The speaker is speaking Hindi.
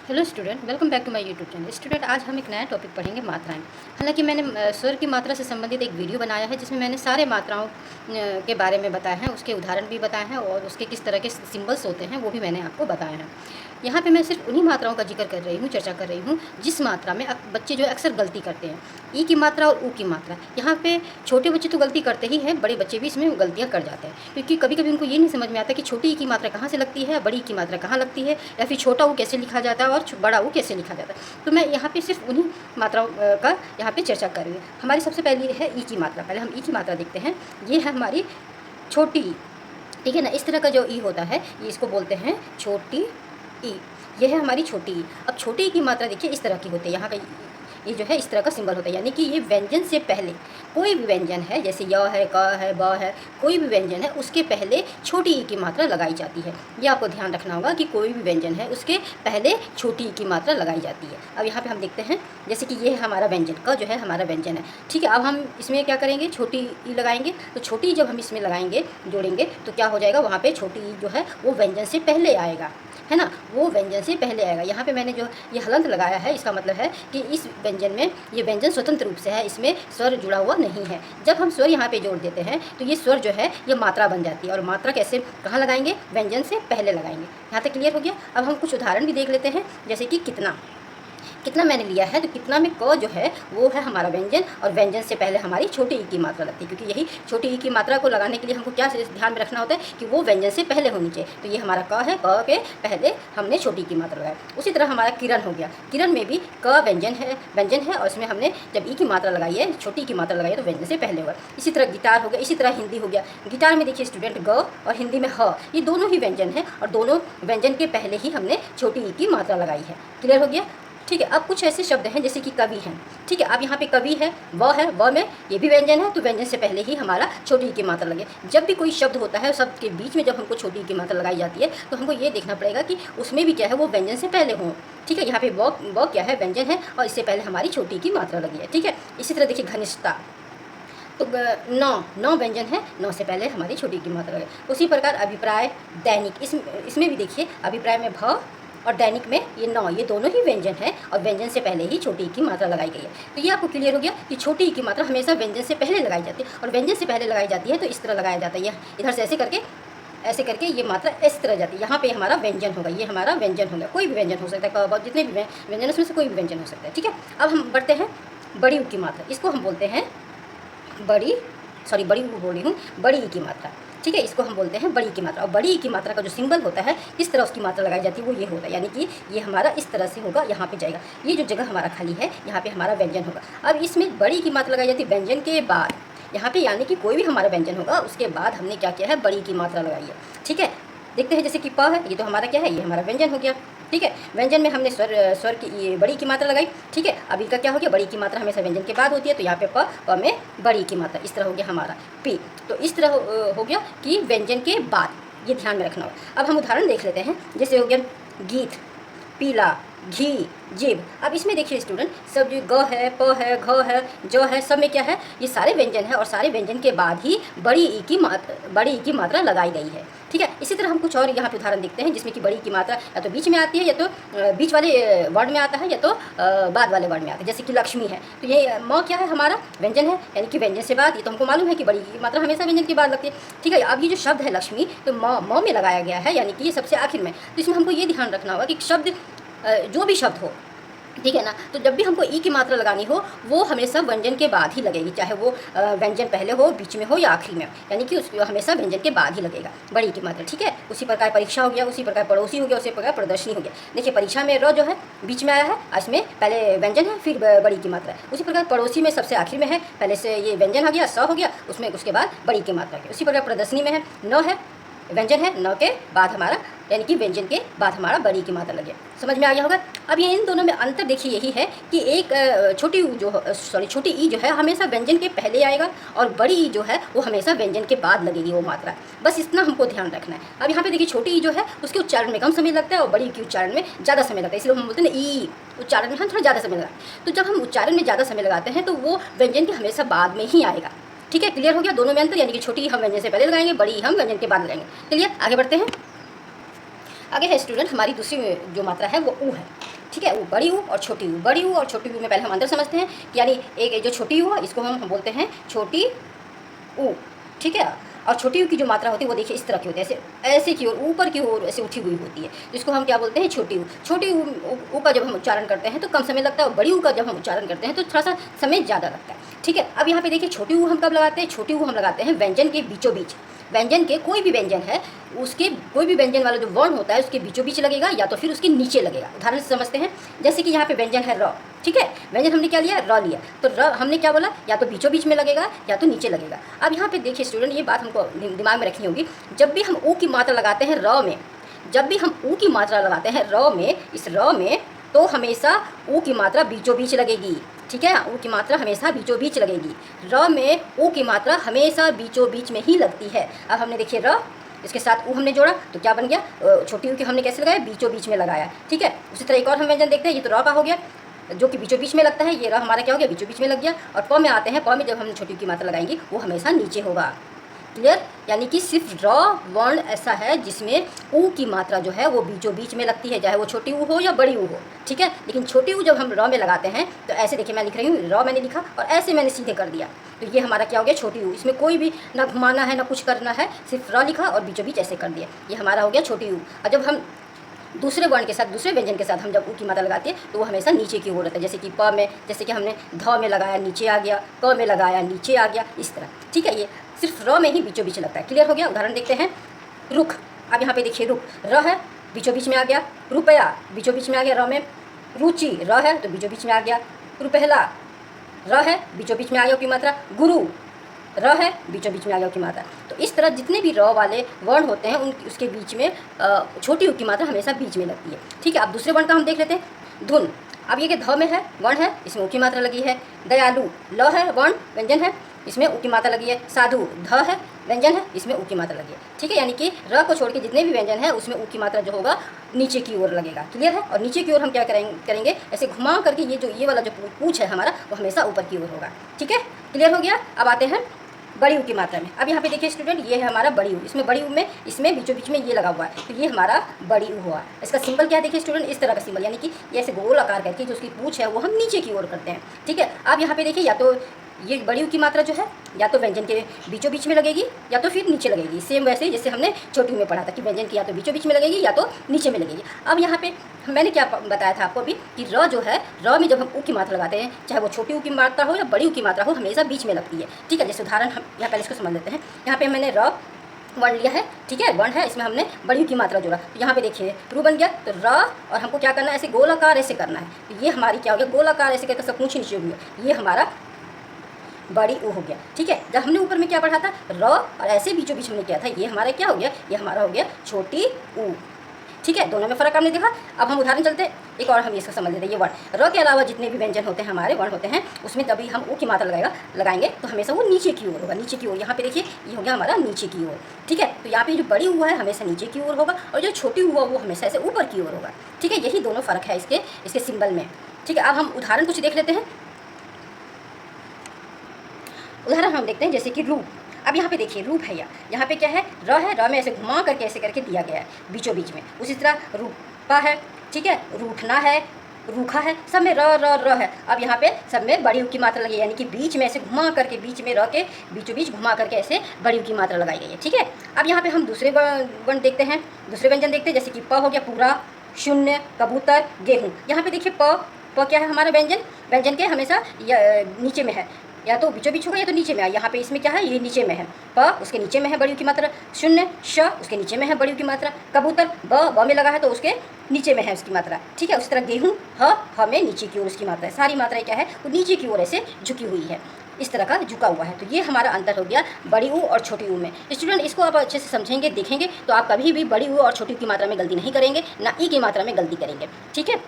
Hello student, welcome back to my YouTube channel. Student, आज हम एक नया टॉपिक पढ़ेंगे, मात्राएं। हालांकि मैंने स्वर की मात्रा से संबंधित एक वीडियो बनाया है जिसमें मैंने सारे मात्राओं के बारे में बताया है, उसके उदाहरण भी बताए हैं और उसके किस तरह के सिंबल्स होते हैं वो भी मैंने आपको बताया है। यहाँ पे मैं सिर्फ उन्हीं मात्राओं का जिक्र कर रही हूँ, चर्चा कर रही हूँ जिस मात्रा में बच्चे जो है अक्सर गलती करते हैं। ई की मात्रा और ऊ की मात्रा, यहाँ पे छोटे बच्चे तो गलती करते ही हैं, बड़े बच्चे भी इसमें गलतियाँ कर जाते हैं, क्योंकि कभी कभी उनको ये नहीं समझ में आता कि छोटी ई की मात्रा कहाँ से लगती है, बड़ी की मात्रा कहाँ लगती है, या फिर छोटा ऊ कैसे लिखा जाता है और बड़ा ऊ कैसे लिखा जाता है। तो मैं यहाँ पे सिर्फ उन्हीं मात्राओं का यहाँ पे चर्चा कर रही हूँ। हमारी सबसे पहली है ई की मात्रा। पहले हम ई की मात्रा देखते हैं। ये है हमारी छोटी ई, ठीक है ना। इस तरह का जो ई होता है ये इसको बोलते हैं छोटी ई। ये है हमारी छोटी ई। अब छोटी ई की मात्रा देखिए इस तरह की होती है। यहाँ का ये जो है इस तरह का सिंबल होता है, यानी कि ये व्यंजन से पहले कोई भी व्यंजन है, जैसे य है, क है, ब है, कोई भी व्यंजन है उसके पहले छोटी ई की मात्रा लगाई जाती है। ये आपको ध्यान रखना होगा कि कोई भी व्यंजन है उसके पहले छोटी ई की मात्रा लगाई जाती है। अब यहाँ पे हम देखते हैं, जैसे कि ये है हमारा व्यंजन, क जो है हमारा व्यंजन है, ठीक है। अब हम इसमें क्या करेंगे, छोटी ई लगाएंगे। तो छोटी ई जब हम इसमें लगाएंगे, जोड़ेंगे, तो क्या हो जाएगा, वहाँ पर छोटी ई जो है वो व्यंजन से पहले आएगा, है ना, वो व्यंजन से पहले आएगा। यहाँ पे मैंने जो ये हलंत लगाया है, इसका मतलब है कि इस व्यंजन में ये व्यंजन स्वतंत्र रूप से है, इसमें स्वर जुड़ा हुआ नहीं है। जब हम स्वर यहाँ पे जोड़ देते हैं तो ये स्वर जो है ये मात्रा बन जाती है। और मात्रा कैसे, कहाँ लगाएंगे, व्यंजन से पहले लगाएंगे। यहाँ तक क्लियर हो गया। अब हम कुछ उदाहरण भी देख लेते हैं, जैसे कि कितना। कितना मैंने लिया है, तो कितना में क जो है वो है हमारा व्यंजन, और व्यंजन से पहले हमारी छोटी ई की मात्रा लगती है, क्योंकि यही छोटी ई की मात्रा को लगाने के लिए हमको क्या ध्यान में रखना होता है कि वो व्यंजन से पहले होनी चाहिए। तो ये हमारा क है, क के पहले हमने छोटी ई की मात्रा लगाई। उसी तरह हमारा किरण हो गया। किरण में भी क व्यंजन है और इसमें हमने जब ई की मात्रा लगाई है, छोटी ई की मात्रा लगाई है, तो व्यंजन से पहले होगा। इसी तरह गिटार हो गया। इसी तरह हिंदी हो गया। गिटार में देखिए स्टूडेंट, ग और हिंदी में ह, ये दोनों ही व्यंजन है और दोनों व्यंजन के पहले ही हमने छोटी ई की मात्रा लगाई है। क्लियर हो गया, ठीक है। अब कुछ ऐसे शब्द हैं जैसे कि कवि हैं, ठीक है। अब यहाँ पे कवि है, व में ये भी व्यंजन है, तो व्यंजन से पहले ही हमारा छोटी ई की मात्रा लगे। जब भी कोई शब्द होता है, शब्द के बीच में जब हमको छोटी ई की मात्रा लगाई जाती है, तो हमको ये देखना पड़ेगा कि उसमें भी क्या है, वो व्यंजन से पहले हों, ठीक है। यहाँ पे व क्या है, व्यंजन है और इससे पहले हमारी छोटी ई की मात्रा लगी है, ठीक है। इसी तरह देखिए घनिष्ठता, तो नौ व्यंजन है, नौ से पहले हमारी छोटी की मात्रा लगे। उसी प्रकार अभिप्राय, दैनिक, इसमें भी देखिए अभिप्राय में भ और दैनिक में ये नौ, ये दोनों ही व्यंजन है और व्यंजन से पहले ही छोटी ई की मात्रा लगाई गई है। तो ये आपको क्लियर हो गया कि छोटी ई की मात्रा हमेशा व्यंजन से पहले लगाई जाती है, और व्यंजन से पहले लगाई जाती है तो इस तरह लगाया जाता है। इधर से ऐसे करके ये मात्रा इस तरह जाती है। यहाँ पे हमारा व्यंजन होगा, ये हमारा व्यंजन होगा। कोई भी व्यंजन हो सकता है, जितने भी व्यंजन उसमें से कोई भी व्यंजन हो सकता है, ठीक है। अब हम बढ़ते हैं बड़ी ऊ की मात्रा। इसको हम बोलते हैं बड़ी ऊ बोल रही हूँ, बड़ी ई की मात्रा, ठीक है। इसको हम बोलते हैं बड़ी की मात्रा। और बड़ी ई की मात्रा का जो सिंबल होता है, किस तरह उसकी मात्रा लगाई जाती है, वो ये होता है, यानी कि ये हमारा इस तरह से होगा, यहाँ पे जाएगा। ये जो जगह हमारा खाली है, यहाँ पे हमारा व्यंजन होगा। अब इसमें बड़ी की मात्रा लगाई जाती है व्यंजन के बाद, यहाँ पे, यानी कि कोई भी हमारा व्यंजन होगा उसके बाद हमने क्या किया है, बड़ी की मात्रा लगाई है, ठीक है। देखते हैं, जैसे कि प है, ये तो हमारा क्या है, ये हमारा व्यंजन हो गया, ठीक है। व्यंजन में हमने स्वर की ये बड़ी की मात्रा लगाई, ठीक है। अब इनका क्या हो गया, बड़ी की मात्रा हमेशा व्यंजन के बाद होती है, तो यहाँ पे प में बड़ी की मात्रा, इस तरह हो गया हमारा पी। तो इस तरह हो गया कि व्यंजन के बाद, ये ध्यान में रखना होगा। अब हम उदाहरण देख लेते हैं, जैसे हो गया गीत, पीला, घी, जीभ। अब इसमें देखिए स्टूडेंट, सब जो ग है, प है, घ है, ज है, सब में क्या है, ये सारे व्यंजन है और सारे व्यंजन के बाद ही बड़ी ई की मात्रा लगाई गई है, ठीक है। इसी तरह हम कुछ और यहाँ पे उदाहरण देखते हैं, जिसमें कि बड़ी की मात्रा या तो बीच में आती है, या तो बीच वाले वर्ड में आता है, या तो बाद वाले वर्ड में आता है। जैसे कि लक्ष्मी है, तो ये म क्या है, हमारा व्यंजन है, यानी कि व्यंजन से बाद। ये तो हमको मालूम है कि बड़ी की मात्रा हमेशा व्यंजन के बाद लगती है, ठीक है। अब ये जो शब्द है लक्ष्मी, तो म में लगाया गया है, यानी कि ये सबसे आखिर में। तो इसमें हमको ये ध्यान रखना होगा कि शब्द, जो भी शब्द हो, ठीक है ना, तो जब भी हमको ई की मात्रा लगानी हो, वो हमेशा व्यंजन के बाद ही लगेगी, चाहे वो व्यंजन पहले हो, बीच में हो या आखिरी में, यानी कि उसको हमेशा व्यंजन के बाद ही लगेगा बड़ी की मात्रा, ठीक है। उसी प्रकार परीक्षा हो गया, उसी प्रकार पड़ोसी हो गया, उसी प्रकार प्रदर्शनी हो गया। देखिए परीक्षा में र जो है बीच में आया है, इसमें पहले व्यंजन है, फिर बड़ी की मात्रा है। उसी प्रकार पड़ोसी में सबसे आखिर में है, पहले से ये व्यंजन आ गया, स हो गया, उसमें उसके बाद बड़ी की मात्रा है। उसी प्रकार प्रदर्शनी में है, न है, व्यंजन है, न के बाद हमारा, यानी कि व्यंजन के बाद हमारा बड़ी की मात्रा लगे। समझ में आ गया होगा। अब ये इन दोनों में अंतर देखिए यही है कि एक छोटी ई जो है हमेशा व्यंजन के पहले आएगा, और बड़ी ई जो है वो हमेशा व्यंजन के बाद लगेगी वो मात्रा। बस इतना हमको ध्यान रखना है। अब यहाँ पे देखिए छोटी ई जो है उसके उच्चारण में कम समय लगता है और बड़ी के उच्चारण में ज़्यादा समय लगता है, इसलिए हम बोलते हैं ना ई, उच्चारण में हम थोड़ा ज़्यादा समय लगाएं। तो जब हम उच्चारण में ज़्यादा समय लगाते हैं तो वो व्यंजन के हमेशा बाद में ही आएगा, ठीक है। क्लियर हो गया दोनों में अंतर, यानी कि छोटी हम व्यंजन से पहले लगाएंगे, बड़ी हम व्यंजन के बाद लगाएंगे। क्लियर, आगे बढ़ते हैं। आगे है स्टूडेंट हमारी दूसरी जो मात्रा है वो ऊ है। ठीक है, वो बड़ी ऊ और छोटी ऊ। बड़ी ऊ और छोटी ऊ में पहले हम अंतर समझते हैं, यानी एक जो छोटी ऊ है इसको हम बोलते हैं छोटी ऊ, ठीक है। और छोटी ऊ की जो मात्रा होती है वो देखिए इस तरह की होती है, ऐसे ऐसे की ओर, ऊपर की ओर ऐसे उठी हुई होती है, जिसको हम क्या बोलते हैं, छोटी ऊ। छोटी ऊ का जब हम उच्चारण करते हैं तो कम समय लगता है, और बड़ी ऊ का जब हम उच्चारण करते हैं तो थोड़ा सा समय ज़्यादा लगता है, ठीक है। अब यहाँ पे देखिए छोटी ऊ हम कब लगाते हैं, छोटी ऊ हम लगाते हैं व्यंजन के बीचों बीच। व्यंजन के कोई भी व्यंजन है, उसके कोई भी व्यंजन वाला जो वर्ण होता है उसके बीचों बीच लगेगा, या तो फिर उसके नीचे लगेगा। उदाहरण से समझते हैं, जैसे कि यहाँ पे व्यंजन है र, ठीक है। व्यंजन हमने क्या लिया, र लिया, तो र हमने क्या बोला, या तो बीचों बीच में लगेगा या तो नीचे लगेगा। अब यहाँ पे देखिए स्टूडेंट, ये बात हमको दिमाग में रखनी होगी, जब भी हम ऊ की मात्रा लगाते हैं र में, जब भी हम ऊ की मात्रा लगाते हैं र में, इस र में, तो हमेशा ऊ की मात्रा बीचों बीच लगेगी, ठीक है। ऊ की मात्रा हमेशा बीचों बीच लगेगी। र में ऊ की मात्रा हमेशा बीचों बीच में ही लगती है। अब हमने देखिए र, इसके साथ ऊ हमने जोड़ा तो क्या बन गया, छोटी ऊ की हमने कैसे लगाया, बीचों बीच में लगाया, ठीक है। उसी तरह एक और हम व्यंजन देखते हैं, ये तो र का हो गया जो कि बीचों बीच में लगता है, ये र हमारा क्या हो गया, बीचों बीच में लग गया। और प में आते हैं, प में जब हम छोटी ऊ की मात्रा लगाएंगे वो हमेशा नीचे होगा, क्लियर। यानी कि सिर्फ र वर्ण ऐसा है जिसमें ऊ की मात्रा जो है वो बीचों बीच में लगती है, चाहे वो छोटी ऊ हो या बड़ी ऊ हो, ठीक है। लेकिन छोटी ऊ जब हम र में लगाते हैं तो ऐसे देखिए, मैं लिख रही हूँ, र मैंने लिखा और ऐसे मैंने सीधे कर दिया, तो ये हमारा क्या हो गया, छोटी ऊ। इसमें कोई भी ना घुमाना है ना कुछ करना है, सिर्फ र लिखा और बीचों बीच ऐसे कर दिया, ये हमारा हो गया छोटी ऊ। और जब हम दूसरे वर्ण के साथ, दूसरे व्यंजन के साथ हम जब ऊ की मात्रा लगाते हैं तो वो हमेशा नीचे की ओर रहता है। जैसे कि प में, जैसे कि हमने ध में लगाया नीचे आ गया, क में लगाया नीचे आ गया, इस तरह, ठीक है। ये सिर्फ र में ही बीचों बीच लगता है, क्लियर हो गया। उदाहरण देखते हैं, रुख। अब यहाँ पे देखिए रुख, र है बीचों बीच में आ गया, रुपया बीचों बीच में आ गया र में, रुचि र है तो बीचों बीच में आ गया, रुपहला र है बीचों बीच में आ गया की मात्रा, गुरु र है बीचों बीच में आ गया की मात्रा। तो इस तरह जितने भी र वाले वर्ण होते हैं उसके बीच में छोटी ऊ की मात्रा हमेशा बीच में लगती है, ठीक है। अब दूसरे वर्ण का हम देख लेते हैं, धुन। अब ये कि ध में है, वर्ण है, इसमें ऊ की मात्रा लगी है। दयालु ल है, वर्ण व्यंजन है, इसमें ऊ की मात्रा लगी है। साधु ध है, व्यंजन है, इसमें ऊ की मात्रा लगी है, ठीक है। यानी कि र को छोड़ के जितने भी व्यंजन है उसमें ऊ की मात्रा जो होगा नीचे की ओर लगेगा, क्लियर है। और नीचे की ओर हम क्या करेंगे, ऐसे घुमा करके ये वाला जो पूछ है हमारा वो हमेशा ऊपर की ओर होगा, ठीक है, क्लियर हो गया। अब आते हैं बड़ी ऊ की मात्रा में। अब यहाँ पे देखिए स्टूडेंट, ये है हमारा बड़ी ऊ, इसमें बड़ी ऊ में इसमें बीचों बीच में ये लगा हुआ है, तो ये हमारा बड़ी ऊ हुआ। इसका सिंबल क्या है देखिए स्टूडेंट, इस तरह का सिंबल, यानी कि ये ऐसे गोल आकार करके जो उसकी पूछ है वो हम नीचे की ओर करते हैं, ठीक है। अब यहाँ पे देखिए, या तो ये बड़ी ऊ की मात्रा जो है या तो व्यंजन के बीचों बीच में लगेगी या तो फिर नीचे लगेगी, सेम वैसे ही जैसे हमने छोटी ऊ में पढ़ा था कि व्यंजन की या तो बीचों बीच में लगेगी या तो नीचे में लगेगी। अब यहाँ पे मैंने क्या बताया था आपको अभी कि र जो है, र में जब हम ऊ की मात्रा लगाते हैं, चाहे वो छोटी ऊ की मात्रा हो या बड़ी ऊ की मात्रा हो, हमेशा बीच में लगती है, ठीक है। जैसे उदाहरण हम यहाँ पहले इसको समझ लेते हैं। यहाँ पे मैंने र वर्ण लिया है, ठीक है, वर्ण है, इसमें हमने बड़ी ऊ की मात्रा जोड़ा, तो यहाँ पे देखिए रू बन गया, तो र और हमको क्या करना है, ऐसे गोलाकार ऐसे करना है, तो ये हमारी क्या हो गया, गोलाकार ऐसे करके सब पूछ नीचे हो गया, ये हमारा बड़ी ऊ हो गया, ठीक है। जब हमने ऊपर में क्या पढ़ा था, र और ऐसे बीचों बीच हमने किया था, ये हमारा क्या हो गया, ये हमारा हो गया छोटी ऊ, ठीक है। दोनों में फ़र्क हमने देखा। अब हम उदाहरण चलते एक और हम इसका समझ लेते हैं। ये वर्ण र के अलावा जितने भी व्यंजन होते हैं, हमारे वर्ण होते हैं, उसमें जब भी हम ऊ की मात्रा लगाएंगे तो हमेशा वो नीचे की ओर होगा, नीचे की ओर। यहाँ पे देखिए ये हो गया हमारा नीचे की ओर, ठीक है। तो यहाँ पे जो बड़ी ऊ है हमेशा नीचे की ओर होगा और जो छोटी ऊ है वो हमेशा ऐसे ऊपर की ओर होगा, ठीक है। यही दोनों फ़र्क है इसके सिंबल में, ठीक है। अब हम उदाहरण कुछ देख लेते हैं। उदाहरण हम देखते हैं जैसे कि रूप। अब यहाँ पे देखिए रूप है, यहाँ पे क्या है, र है, र में ऐसे घुमा करके ऐसे करके दिया गया है बीचों बीच में। उसी तरह रूपा है, ठीक है, रूठना है, रूखा है, सब में र र र है। अब यहाँ पे सब में बड़ी ऊ की मात्रा लगी है, यानी कि बीच में ऐसे घुमा करके, बीच में र के बीचों बीच घुमा करके ऐसे बड़ी ऊ की मात्रा लगाई गई है, ठीक है। अब यहाँ पे हम दूसरे वर्ण देखते हैं, दूसरे व्यंजन देखते हैं, जैसे कि प हो गया पूरा, शून्य, कबूतर, गेहूँ। यहाँ पे देखिए प क्या है हमारा व्यंजन के हमेशा नीचे में है, या तो बीचों बीच होगा या तो नीचे में है। यहाँ पे इसमें क्या है, ये नीचे में है, प उसके नीचे में है बड़ी ऊ की मात्रा, शून्य श उसके नीचे में है बड़ी ऊ की मात्रा, कबूतर ब में लगा है तो उसके नीचे में है उसकी मात्रा, ठीक है। उसी तरह गेहूँ ह में नीचे की ओर उसकी मात्रा है, सारी मात्राएं क्या है वो नीचे की ओर ऐसे झुकी हुई है, इस तरह का झुका हुआ है। तो ये हमारा अंतर हो गया बड़ी ऊ और छोटी ऊ में। स्टूडेंट इसको आप अच्छे से समझेंगे, देखेंगे तो आप कभी भी बड़ी ऊ और छोटी ऊ की मात्रा में गलती नहीं करेंगे, ना ई की मात्रा में गलती करेंगे, ठीक है।